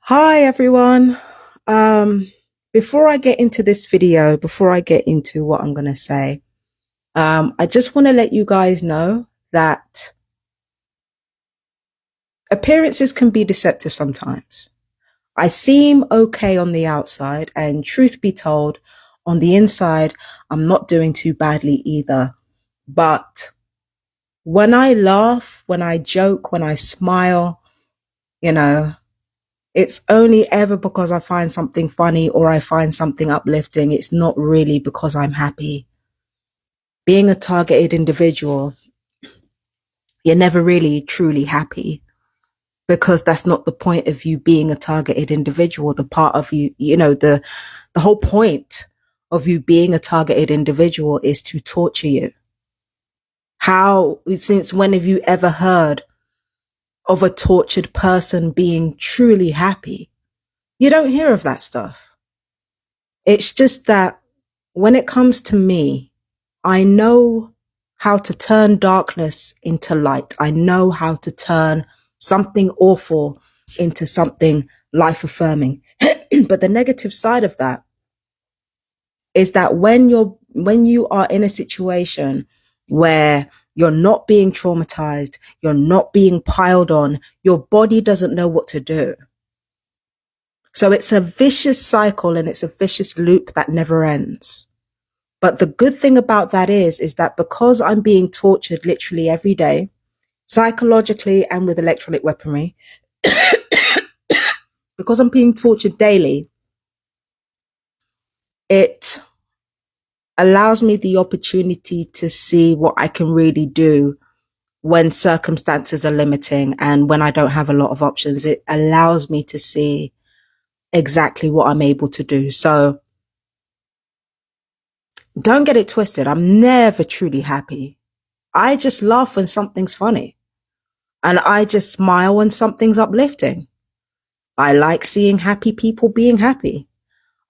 Hi everyone. Um, Before I get into this video, before I get into what I'm going to say, I just want to let you guys know that appearances can be deceptive sometimes. I seem okay on the outside, and truth be told, on the inside, I'm not doing too badly either. But when I laugh, when I joke, when I smile, you know, it's only ever because I find something funny or I find something uplifting. It's not really because I'm happy. Being a targeted individual, you're never really truly happy because that's not the point of you being a targeted individual. The part of you, the whole point of you being a targeted individual is to torture you. Since when have you ever heard of a tortured person being truly happy? You don't hear of that stuff. It's just that when it comes to me, I know how to turn darkness into light. I know how to turn something awful into something life affirming. But the negative side of that is that when you are in a situation where you're not being traumatized, you're not being piled on, your body doesn't know what to do. So it's a vicious cycle and it's a vicious loop that never ends. But the good thing about that is that because I'm being tortured literally every day, psychologically and with electronic weaponry, because I'm being tortured daily, it allows me the opportunity to see what I can really do when circumstances are limiting and when I don't have a lot of options. It allows me to see exactly what I'm able to do. So don't get it twisted. I'm never truly happy. I just laugh when something's funny. And I just smile when something's uplifting. I like seeing happy people being happy.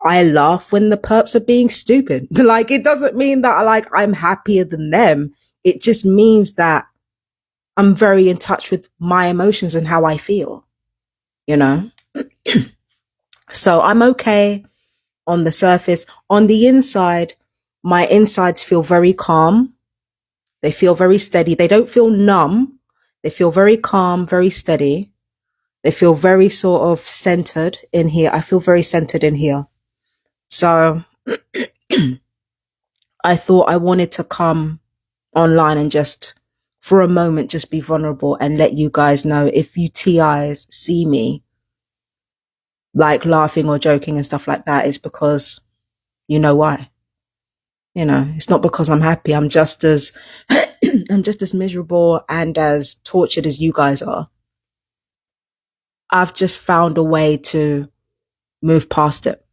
I laugh when the perps are being stupid. Like, it doesn't mean that I'm happier than them. It just means that I'm very in touch with my emotions and how I feel, you know? So I'm okay on the surface. On the inside, my insides feel very calm. They feel very steady. They don't feel numb. They feel very calm, very steady. They feel very sort of centered in here. I feel very centered in here. So I thought I wanted to come online and just for a moment, just be vulnerable and let you guys know if you TIs see me like laughing or joking and stuff like that, it's because you know why. You know, it's not because I'm happy. I'm just as, I'm just as miserable and as tortured as you guys are. I've just found a way to move past it.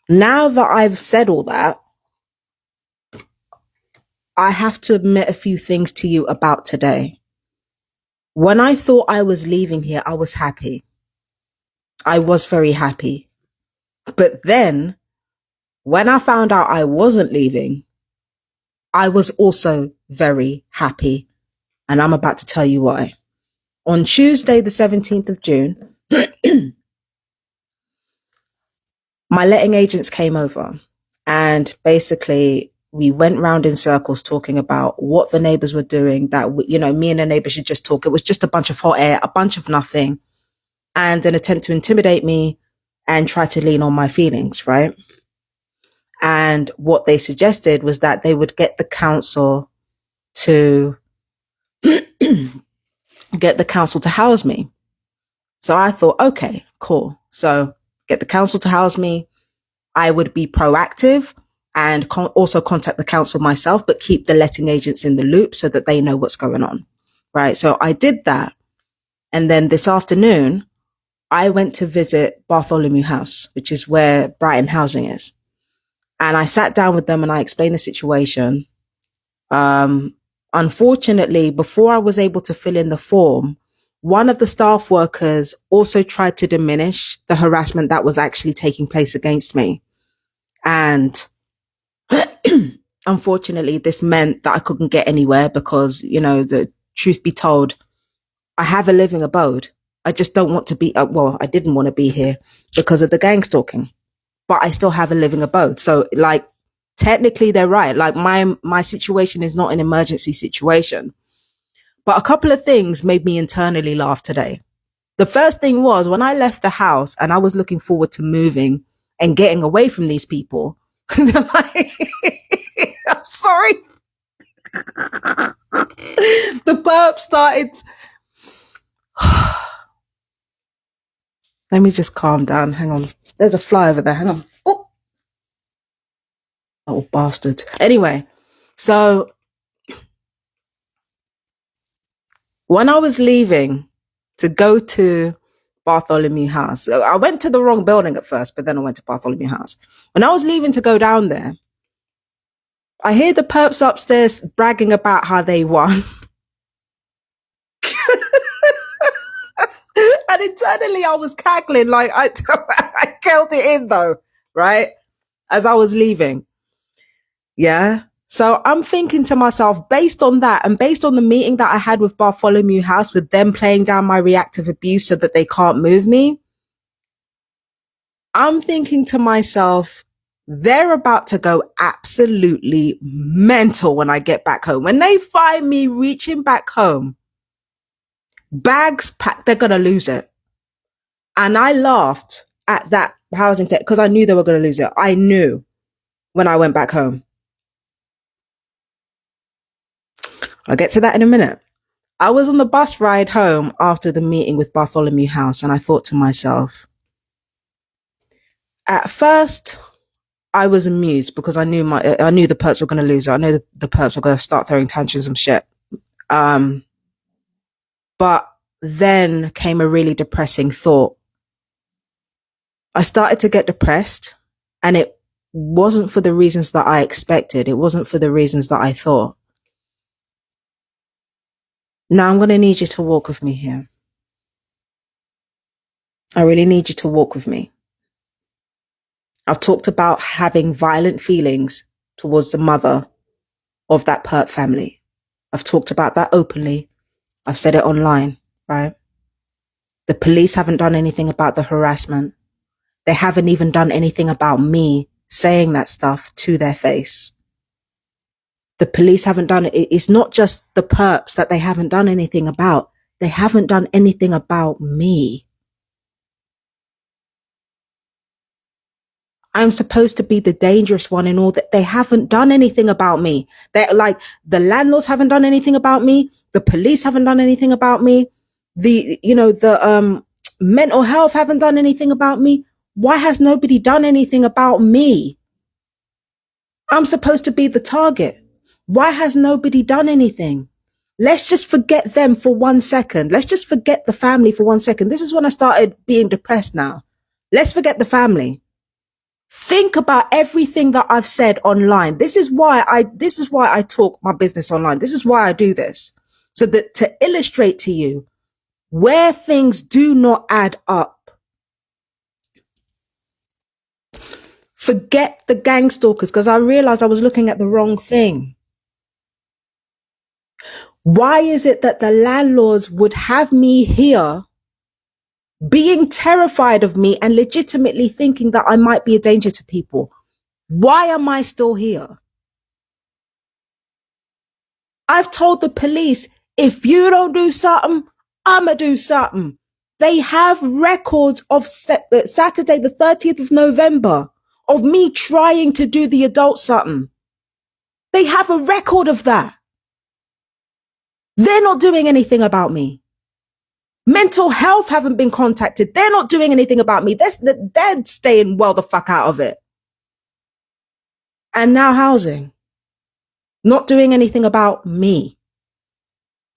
Now that I've said all that, I have to admit a few things to you about today. When I thought I was leaving here, I was happy. I was very happy. But then when I found out I wasn't leaving, I was also very happy. And I'm about to tell you why. On Tuesday, the 17th of June, my letting agents came over and basically we went round in circles talking about what the neighbors were doing, that, me and the neighbors should just talk. It was just a bunch of hot air, a bunch of nothing, and an attempt to intimidate me and try to lean on my feelings, right? And what they suggested was that they would get the council to house me. So I thought, okay, cool. So get the council to house me. I would be proactive and also contact the council myself, but keep the letting agents in the loop so that they know what's going on. Right. So I did that. And then this afternoon, I went to visit Bartholomew House, which is where Brighton Housing is. And I sat down with them and I explained the situation. Unfortunately, before I was able to fill in the form, one of the staff workers also tried to diminish the harassment that was actually taking place against me. And unfortunately, this meant that I couldn't get anywhere because, the truth be told, I have a living abode. I just don't want to be, well, I didn't want to be here because of the gang stalking, but I still have a living abode. So like, technically they're right. Like my situation is not an emergency situation, but a couple of things made me internally laugh today. The first thing was when I left the house and I was looking forward to moving and getting away from these people. Like, I'm sorry. The burp started. Let me just calm down. Hang on. There's a fly over there. Hang on. Oh, bastards. Anyway, so when I was leaving to go to Bartholomew House, so I went to the wrong building at first, but then I went to Bartholomew House. When I was leaving to go down there, I hear the perps upstairs bragging about how they won. And internally I was cackling like I killed it in though, right? As I was leaving. Yeah. So I'm thinking to myself, based on that and based on the meeting that I had with Bartholomew House, with them playing down my reactive abuse so that they can't move me, I'm thinking to myself, they're about to go absolutely mental when I get back home. When they find me reaching back home, bags packed, they're going to lose it. And I laughed at that housing tech because I knew they were going to lose it. I knew when I went back home. I'll get to that in a minute. I was on the bus ride home after the meeting with Bartholomew House, and I thought to myself, at first, I was amused because I knew the perps were going to lose it. I knew the perps were going to start throwing tantrums and shit. But then came a really depressing thought. I started to get depressed, and it wasn't for the reasons that I expected. It wasn't for the reasons that I thought. Now I'm going to need you to walk with me here. I really need you to walk with me. I've talked about having violent feelings towards the mother of that perp family. I've talked about that openly. I've said it online, right? The police haven't done anything about the harassment. They haven't even done anything about me saying that stuff to their face. The police haven't done it. It's not just the perps that they haven't done anything about. They haven't done anything about me. I'm supposed to be the dangerous one in all that. They haven't done anything about me. They're like, the landlords haven't done anything about me. The police haven't done anything about me. The mental health haven't done anything about me. Why has nobody done anything about me? I'm supposed to be the target. Why has nobody done anything? Let's just forget them for 1 second. Let's just forget the family for 1 second. This is when I started being depressed now. Let's forget the family. Think about everything that I've said online. This is why I talk my business online. This is why I do this. So that to illustrate to you where things do not add up. Forget the gang stalkers, because I realized I was looking at the wrong thing. Why is it that the landlords would have me here being terrified of me and legitimately thinking that I might be a danger to people? Why am I still here? I've told the police, if you don't do something, I'ma do something. They have records of Saturday, the 30th of November, of me trying to do the adult something. They have a record of that. They're not doing anything about me. Mental health haven't been contacted. They're not doing anything about me. They're staying well the fuck out of it. And now housing. Not doing anything about me.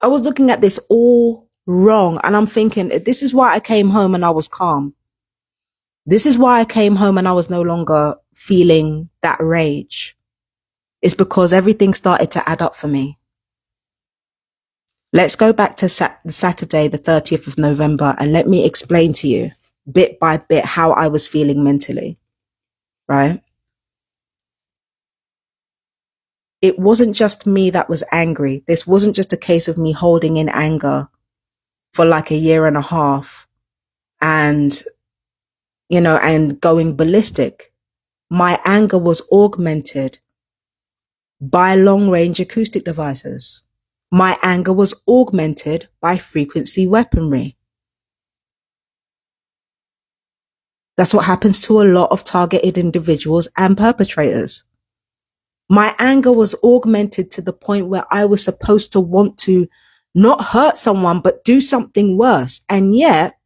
I was looking at this all wrong, and I'm thinking, this is why I came home and I was calm. This is why I came home and I was no longer feeling that rage. It's because everything started to add up for me. Let's go back to Saturday, the 30th of November, and let me explain to you bit by bit how I was feeling mentally, right? It wasn't just me that was angry. This wasn't just a case of me holding in anger for like a year and a half and, and going ballistic, my anger was augmented by long range acoustic devices. My anger was augmented by frequency weaponry. That's what happens to a lot of targeted individuals and perpetrators. My anger was augmented to the point where I was supposed to want to not hurt someone, but do something worse. And yet,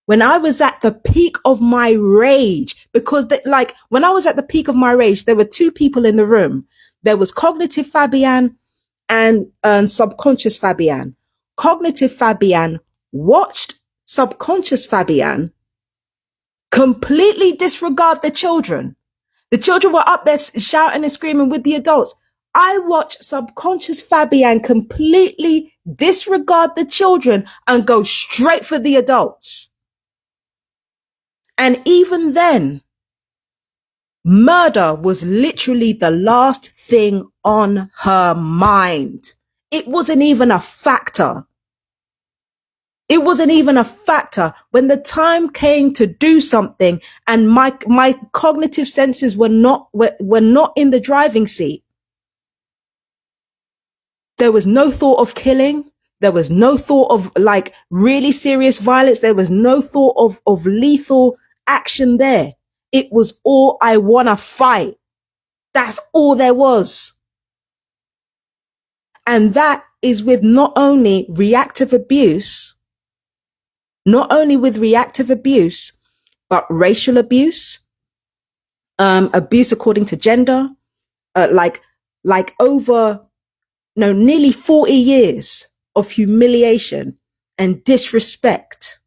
when I was at the peak of my rage, because when I was at the peak of my rage, there were two people in the room. There was cognitive Fabian and subconscious Fabian. Cognitive Fabian watched subconscious Fabian completely disregard the children. The children were up there shouting and screaming with the adults. I watched subconscious Fabian completely disregard the children and go straight for the adults. And even then, murder was literally the last thing on her mind. It wasn't even a factor. It wasn't even a factor. When the time came to do something and my cognitive senses were not in the driving seat, there was no thought of killing. There was no thought of really serious violence. There was no thought of lethal action there. It was all, I want to fight. That's all there was. And that is with not only reactive abuse, but racial abuse, abuse according to gender, over nearly 40 years of humiliation and disrespect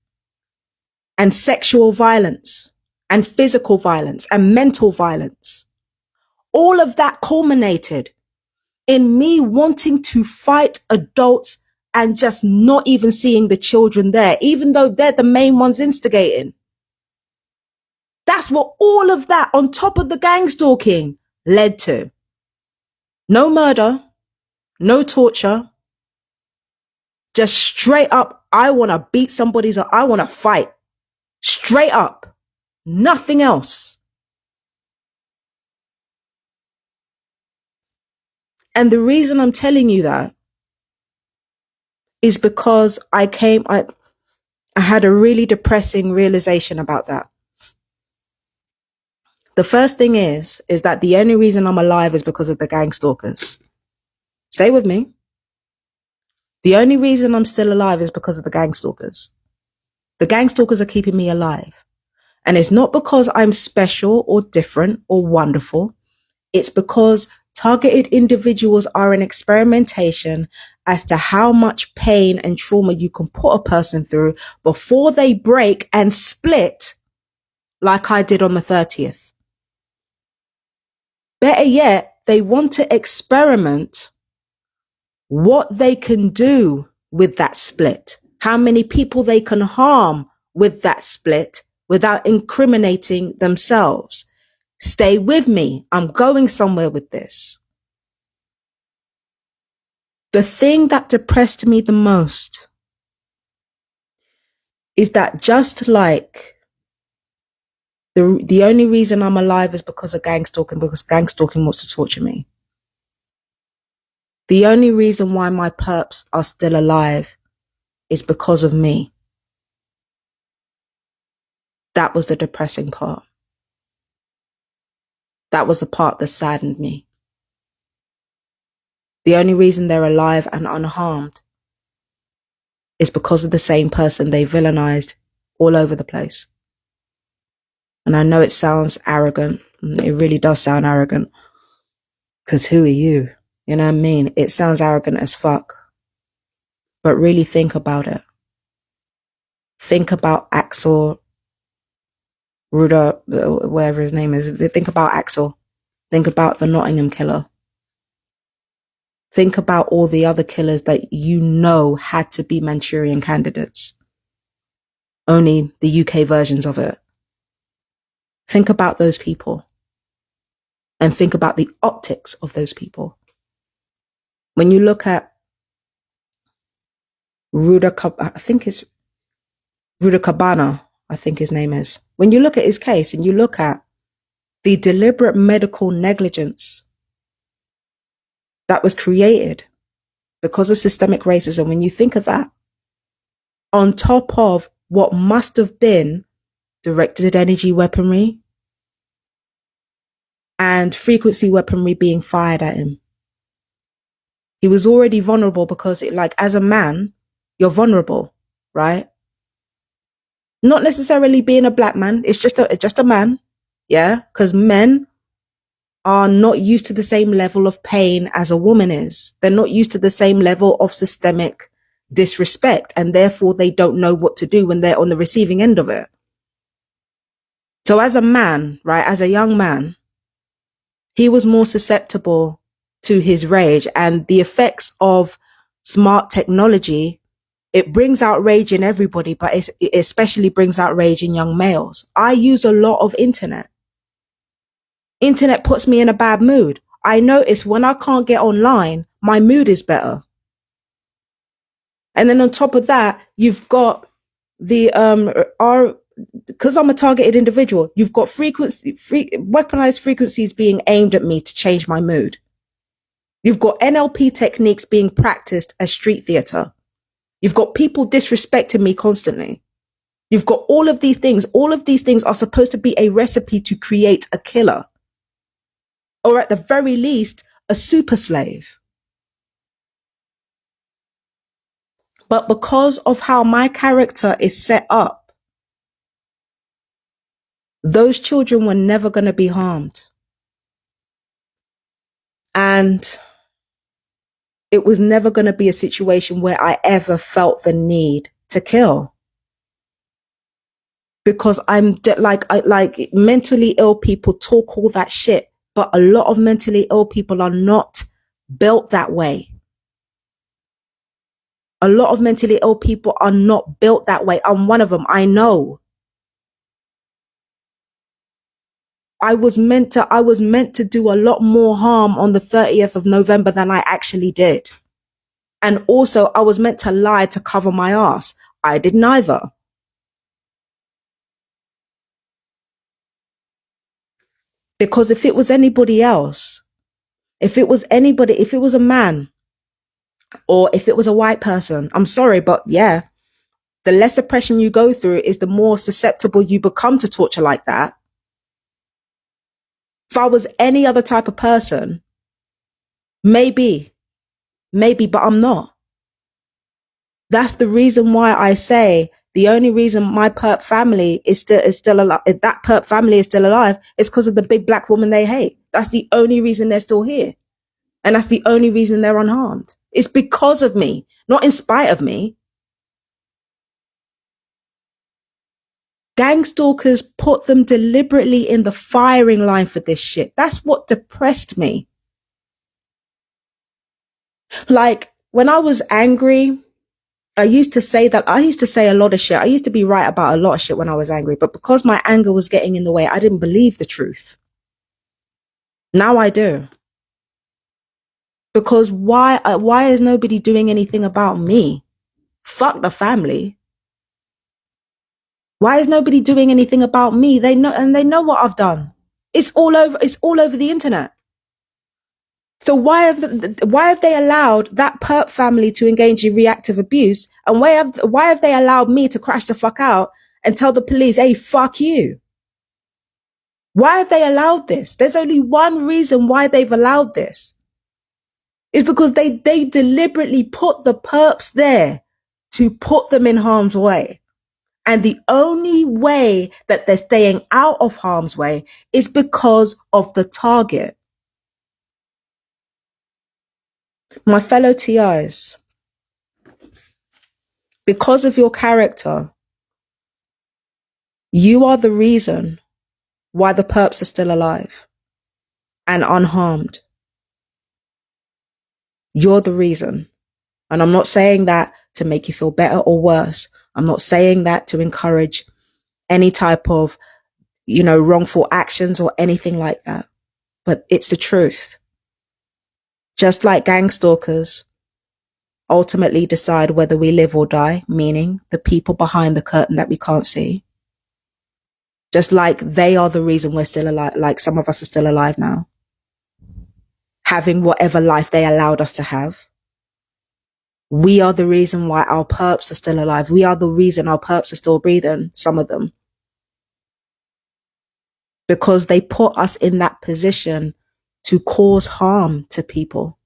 and sexual violence and physical violence and mental violence. All of that culminated in me wanting to fight adults and just not even seeing the children there, even though they're the main ones instigating. That's what all of that on top of the gang stalking led to. No murder, no torture, just straight up, I want to beat somebody's, I want to fight. Straight up. Nothing else. And the reason I'm telling you that is because I had a really depressing realization about that. The first thing is that the only reason I'm alive is because of the gang stalkers. Stay with me. The only reason I'm still alive is because of the gang stalkers. The gang stalkers are keeping me alive. And it's not because I'm special or different or wonderful. It's because targeted individuals are an experimentation as to how much pain and trauma you can put a person through before they break and split like I did on the 30th. Better yet, they want to experiment what they can do with that split, how many people they can harm with that split without incriminating themselves. Stay with me. I'm going somewhere with this. The thing that depressed me the most is that just like the only reason I'm alive is because of gang stalking, because gang stalking wants to torture me. The only reason why my perps are still alive is because of me. That was the depressing part. That was the part that saddened me. The only reason they're alive and unharmed is because of the same person they villainized all over the place. And I know it sounds arrogant. It really does sound arrogant. Because who are you? You know what I mean? It sounds arrogant as fuck. But really think about it. Think about Axel Ruder, whatever his name is. Think about Axel. Think about the Nottingham killer. Think about all the other killers that you know had to be Manchurian candidates. Only the UK versions of it. Think about those people. And think about the optics of those people. When you look at I think it's Rudakabana, I think his name is. When you look at his case and you look at the deliberate medical negligence that was created because of systemic racism, when you think of that, on top of what must have been directed energy weaponry and frequency weaponry being fired at him. He was already vulnerable because as a man, you're vulnerable, right? Not necessarily being a black man. It's just a man. Yeah. Because men are not used to the same level of pain as a woman is. They're not used to the same level of systemic disrespect, and therefore they don't know what to do when they're on the receiving end of it. So as a man, right, as a young man, he was more susceptible to his rage, and the effects of smart technology, it brings out rage in everybody, but it especially brings out rage in young males. I use a lot of internet. Internet puts me in a bad mood. I notice when I can't get online, my mood is better. And then on top of that, you've got the because I'm a targeted individual, you've got weaponized frequencies being aimed at me to change my mood. You've got NLP techniques being practiced as street theater. You've got people disrespecting me constantly. You've got all of these things. All of these things are supposed to be a recipe to create a killer, or at the very least, a super slave. But because of how my character is set up, those children were never going to be harmed. And it was never going to be a situation where I ever felt the need to kill. Because I'm like mentally ill people talk all that shit, but a lot of mentally ill people are not built that way. A lot of mentally ill people are not built that way. I'm one of them. I know. I was meant to do a lot more harm on the 30th of November than I actually did. And also I was meant to lie to cover my ass. I did neither. Because if it was anybody else, if it was a man, or if it was a white person, I'm sorry, but yeah, the less oppression you go through is the more susceptible you become to torture like that. If I was any other type of person, maybe, but I'm not. That's the reason why I say the only reason my perp family is still alive, that perp family is still alive, is because of the big black woman they hate. That's the only reason they're still here. And that's the only reason they're unharmed. It's because of me, not in spite of me. Gang stalkers put them deliberately in the firing line for this shit. That's what depressed me. Like, when I was angry, I used to say a lot of shit. I used to be right about a lot of shit when I was angry, but because my anger was getting in the way, I didn't believe the truth. Now I do. Because why is nobody doing anything about me? Fuck the family. Why is nobody doing anything about me? They know what I've done. It's all over the internet. So why have they allowed that perp family to engage in reactive abuse? And why have they allowed me to crash the fuck out and tell the police, hey, fuck you? Why have they allowed this? There's only one reason why they've allowed this. It's because they deliberately put the perps there to put them in harm's way. And the only way that they're staying out of harm's way is because of the target. My fellow TIs, because of your character, you are the reason why the perps are still alive and unharmed. You're the reason. And I'm not saying that to make you feel better or worse. I'm not saying that to encourage any type of, wrongful actions or anything like that. But it's the truth. Just like gang stalkers ultimately decide whether we live or die, meaning the people behind the curtain that we can't see. Just like they are the reason we're still alive, like some of us are still alive now, having whatever life they allowed us to have. We are the reason why our perps are still alive. We are the reason our perps are still breathing, some of them. Because they put us in that position to cause harm to people.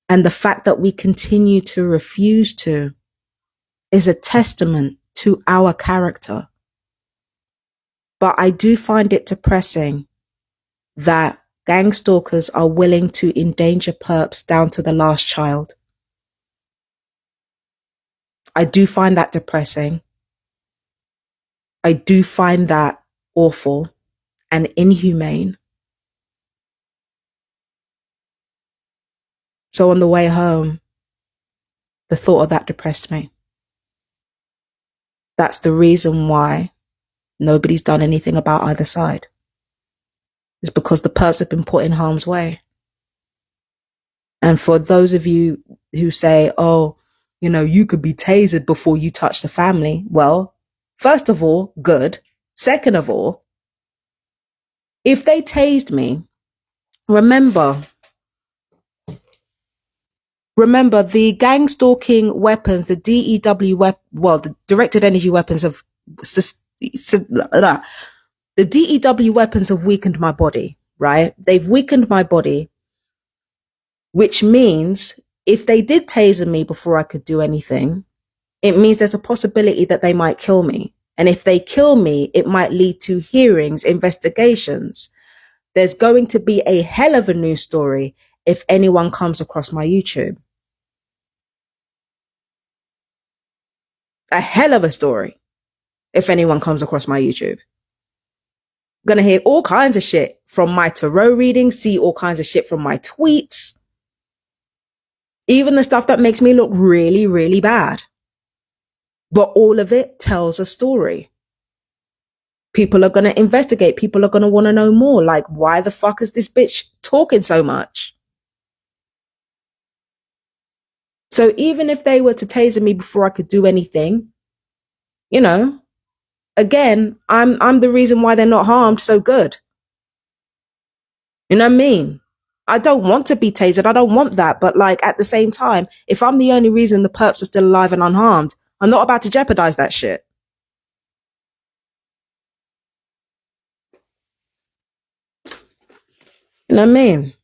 And the fact that we continue to refuse to is a testament to our character. But I do find it depressing that gang stalkers are willing to endanger perps down to the last child. I do find that depressing. I do find that awful and inhumane. So on the way home, the thought of that depressed me. That's the reason why nobody's done anything about either side. It's because the perps have been put in harm's way. And for those of you who say, oh, you know, you could be tasered before you touch the family. Well, first of all, good. Second of all, if they tased me, remember the gang stalking weapons, the DEW the directed energy weapons have, the DEW weapons have weakened my body, right? They've weakened my body, which means if they did taser me before I could do anything, it means there's a possibility that they might kill me. And if they kill me, it might lead to hearings, investigations. There's going to be a hell of a news story if anyone comes across my YouTube. A hell of a story if anyone comes across my YouTube. I'm going to hear all kinds of shit from my tarot readings, see all kinds of shit from my tweets. Even the stuff that makes me look really, really bad. But all of it tells a story. People are going to investigate. People are going to want to know more. Like, why the fuck is this bitch talking so much? So even if they were to taser me before I could do anything, you know, again, I'm the reason why they're not harmed. So good. You know what I mean? I don't want to be tasered. I don't want that. But like at the same time, if I'm the only reason the perps are still alive and unharmed, I'm not about to jeopardize that shit. You know what I mean?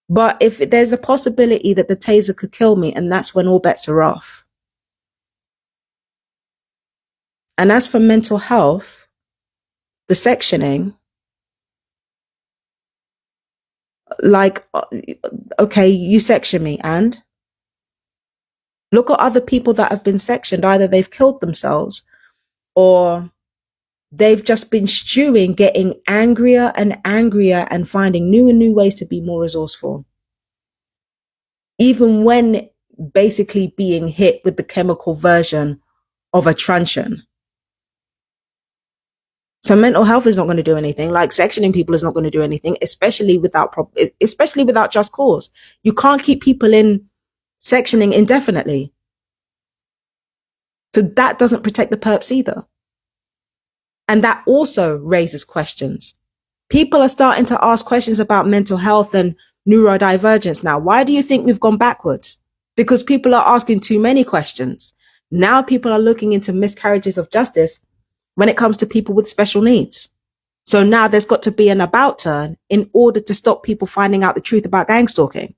But if there's a possibility that the taser could kill me, and that's when all bets are off. And as for mental health, the sectioning, like, okay, you section me, and look at other people that have been sectioned. Either they've killed themselves or they've just been stewing, getting angrier and angrier and finding new and new ways to be more resourceful. Even when basically being hit with the chemical version of a truncheon. So mental health is not going to do anything. Like sectioning people is not going to do anything, especially without just cause. You can't keep people in sectioning indefinitely. So that doesn't protect the perps either. And that also raises questions. People are starting to ask questions about mental health and neurodivergence now. Why do you think we've gone backwards? Because people are asking too many questions. Now people are looking into miscarriages of justice when it comes to people with special needs. So now there's got to be an about turn in order to stop people finding out the truth about gang stalking.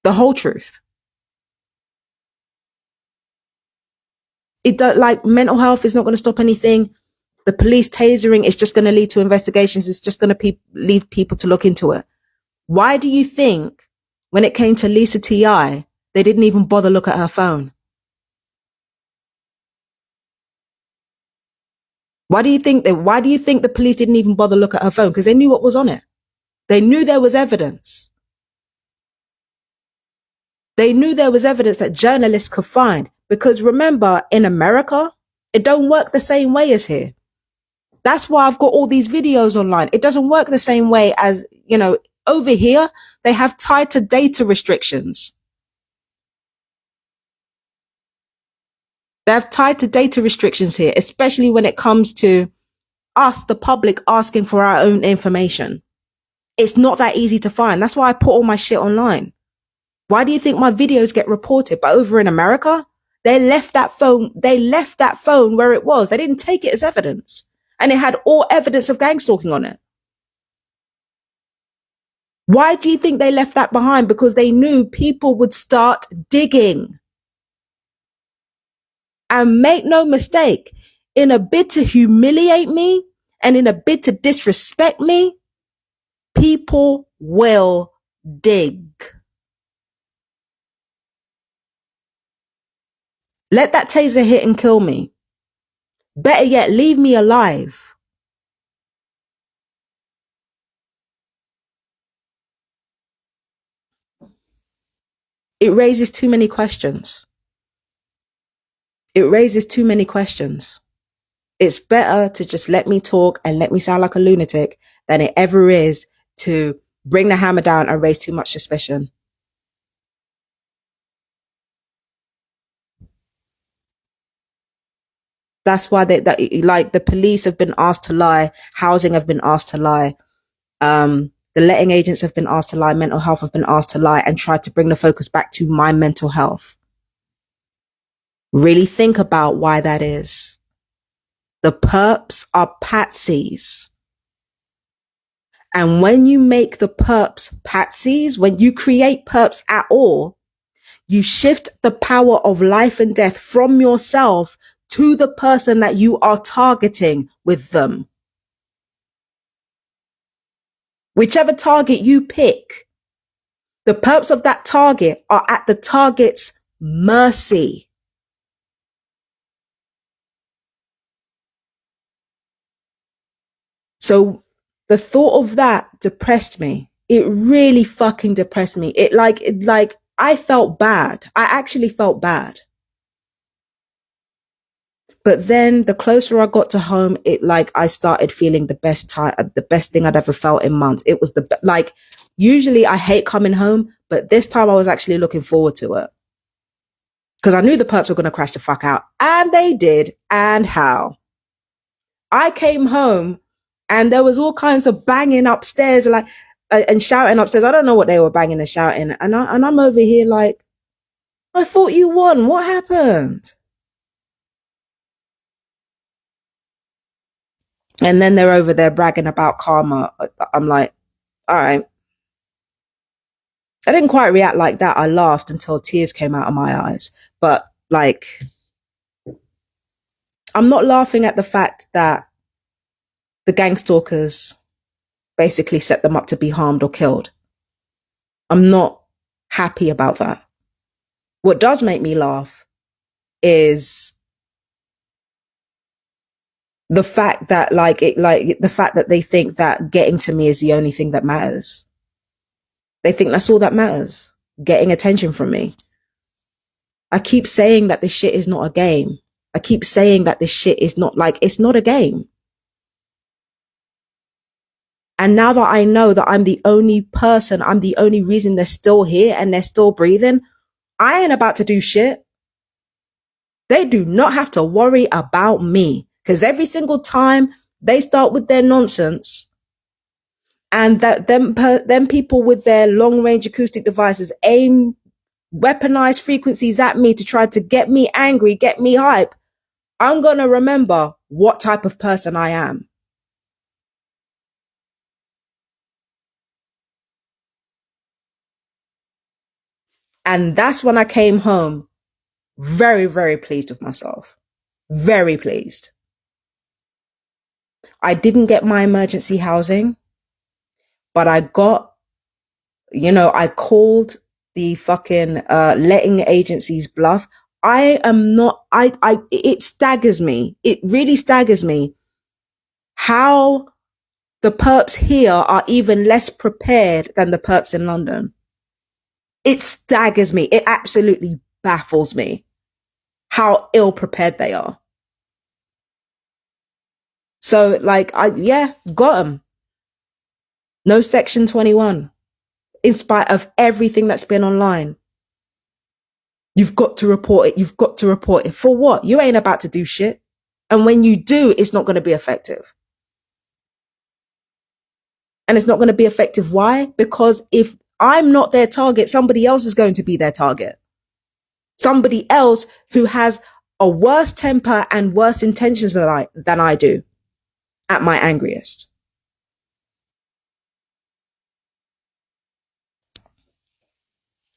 The whole truth. Like mental health is not going to stop anything. The police tasering is just going to lead to investigations. It's just going to lead people to look into it. Why do you think when it came to Lisa T.I., they didn't even bother look at her phone? Why do you think the police didn't even bother look at her phone? Because they knew what was on it. They knew there was evidence. They knew there was evidence that journalists could find. Because remember, in America, it don't work the same way as here. That's why I've got all these videos online. It doesn't work the same way as, over here. they have tighter data restrictions. They have tighter data restrictions here, especially when it comes to us, the public, asking for our own information. It's not that easy to find. That's why I put all my shit online. Why do you think my videos get reported? But over in America, they left that phone where it was. They didn't take it as evidence. And it had all evidence of gang stalking on it. Why do you think they left that behind? Because they knew people would start digging. And make no mistake, in a bid to humiliate me and in a bid to disrespect me, people will dig. Let that taser hit and kill me. Better yet, leave me alive. It raises too many questions. It raises too many questions. It's better to just let me talk and let me sound like a lunatic than it ever is to bring the hammer down and raise too much suspicion. That's why like the police have been asked to lie, housing have been asked to lie, the letting agents have been asked to lie, mental health have been asked to lie, and try to bring the focus back to my mental health. Really think about why that is. The perps are patsies. And when you make the perps patsies, when you create perps at all, you shift the power of life and death from yourself to the person that you are targeting with them. Whichever target you pick, the perps of that target are at the target's mercy. So the thought of that depressed me. It really fucking depressed me. It I felt bad. I actually felt bad. But then the closer I got to home, I started feeling the best thing I'd ever felt in months. It was usually I hate coming home, but this time I was actually looking forward to it. Because I knew the perps were going to crash the fuck out. And they did. And how? I came home and there was all kinds of banging upstairs, and shouting upstairs. I don't know what they were banging and shouting. And I'm over here like, I thought you won. What happened? And then they're over there bragging about karma. I'm like, all right. I didn't quite react like that. I laughed until tears came out of my eyes. But I'm not laughing at the fact that the gang stalkers basically set them up to be harmed or killed. I'm not happy about that. What does make me laugh is the fact that the fact that they think that getting to me is the only thing that matters. They think that's all that matters. Getting attention from me. I keep saying that this shit is not a game. I keep saying that this shit is not it's not a game. And now that I know that I'm the only person, I'm the only reason they're still here and they're still breathing, I ain't about to do shit. They do not have to worry about me. Because every single time they start with their nonsense, and that them people with their long range acoustic devices aim weaponized frequencies at me to try to get me angry, get me hype, I'm going to remember what type of person I am. And that's when I came home very, very pleased with myself. Very pleased. I didn't get my emergency housing, but I got, I called the fucking letting agencies bluff. It staggers me. It really staggers me how the perps here are even less prepared than the perps in London. It staggers me. It absolutely baffles me how ill prepared they are. So got them. No Section 21. in spite of everything that's been online. You've got to report it. You've got to report it. For what? You ain't about to do shit. And when you do, it's not going to be effective. And it's not going to be effective. Why? Because if I'm not their target, somebody else is going to be their target. Somebody else who has a worse temper and worse intentions than I do at my angriest.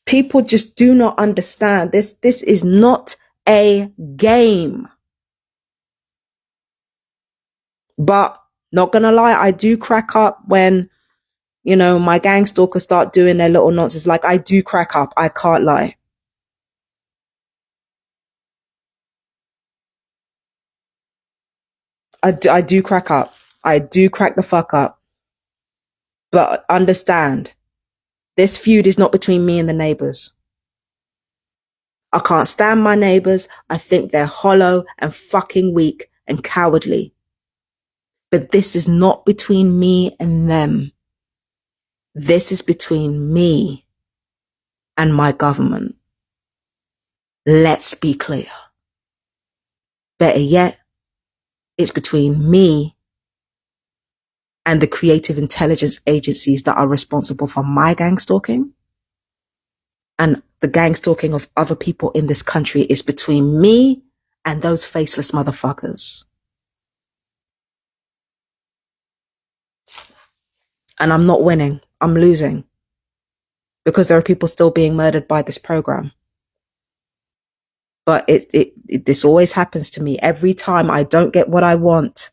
People just do not understand this. This is not a game. But not gonna lie, I do crack up when, you know, my gang stalkers start doing their little nonsense. Like, I do crack up. I can't lie. I do crack up. I do crack the fuck up. But understand, this feud is not between me and the neighbors. I can't stand my neighbors. I think they're hollow and fucking weak and cowardly. But this is not between me and them. This is between me and my government. Let's be clear. Better yet, it's between me and the creative intelligence agencies that are responsible for my gang stalking. And the gang stalking of other people in this country is between me and those faceless motherfuckers. And I'm not winning. I'm losing. Because there are people still being murdered by this program. But this always happens to me. Every time I don't get what I want,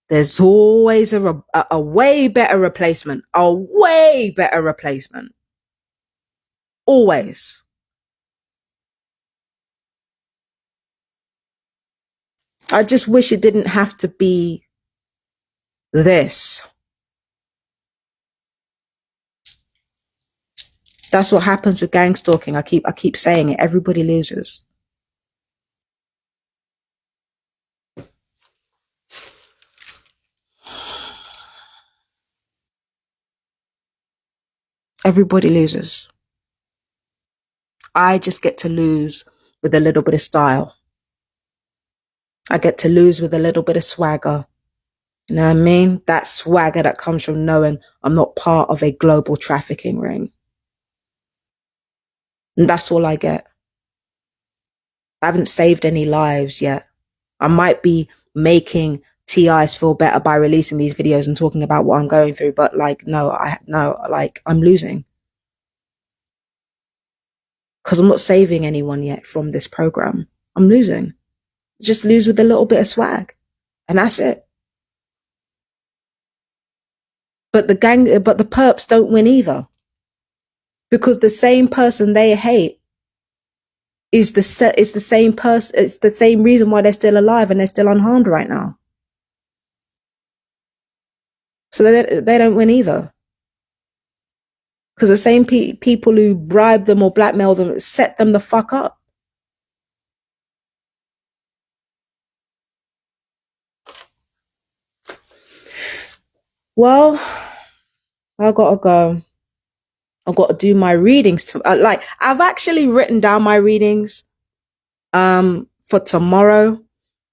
there's always a way better replacement. A way better replacement. Always. I just wish it didn't have to be this. That's what happens with gang stalking. I keep saying it. Everybody loses. Everybody loses. I just get to lose with a little bit of style. I get to lose with a little bit of swagger. You know what I mean? That swagger that comes from knowing I'm not part of a global trafficking ring. And that's all I get. I haven't saved any lives yet. I might be making TIs feel better by releasing these videos and talking about what I'm going through, but like, I'm losing. Because I'm not saving anyone yet from this program. I'm losing. Just lose with a little bit of swag. And that's it. But the perps don't win either. Because the same person they hate is the same person. It's the same reason why they're still alive and they're still unharmed right now. So they don't win either. Because the same people who bribe them or blackmail them set them the fuck up. Well, I gotta go. I've got to do my readings. I've actually written down my readings for tomorrow.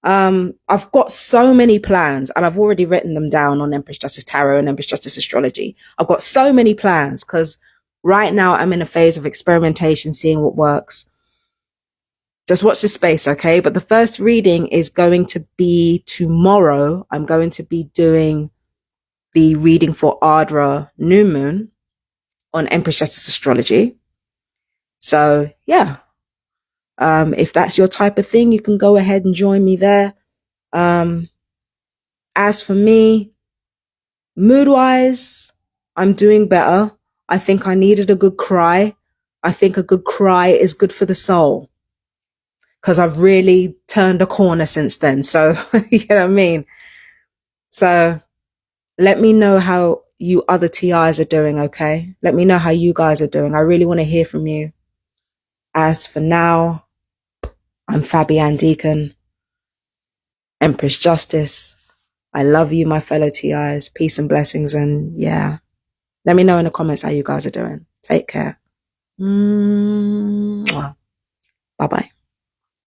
I've got so many plans and I've already written them down on Empress Justice Tarot and Empress Justice Astrology. I've got so many plans because right now I'm in a phase of experimentation, seeing what works. Just watch this space, okay? But the first reading is going to be tomorrow. I'm going to be doing the reading for Ardra New Moon on Empress Justice Astrology. So yeah, if that's your type of thing, you can go ahead and join me there. As for me, mood-wise, I'm doing better. I think I needed a good cry. I think a good cry is good for the soul. Because I've really turned a corner since then. So, you know what I mean? So, let me know how you other TIs are doing, okay? Let me know how you guys are doing. I really want to hear from you. As for now, I'm Fabienne Deacon, Empress Justice. I love you, my fellow TIs. Peace and blessings. And yeah, let me know in the comments how you guys are doing. Take care. Bye bye.